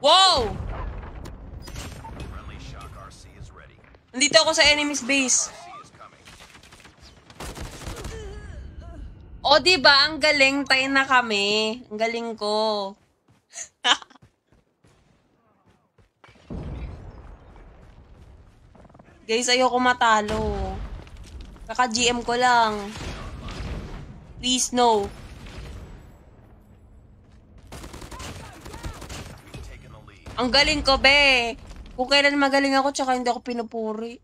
Wow! Nandito ako sa enemy's base. O, diba? Ang galing. Tayo na kami. Ang galing ko. Guys, ayoko matalo. Kaka-GM ko lang. Please, no. Ang galing ko, be. Kung kailan magaling ako, tsaka hindi ako pinupuri.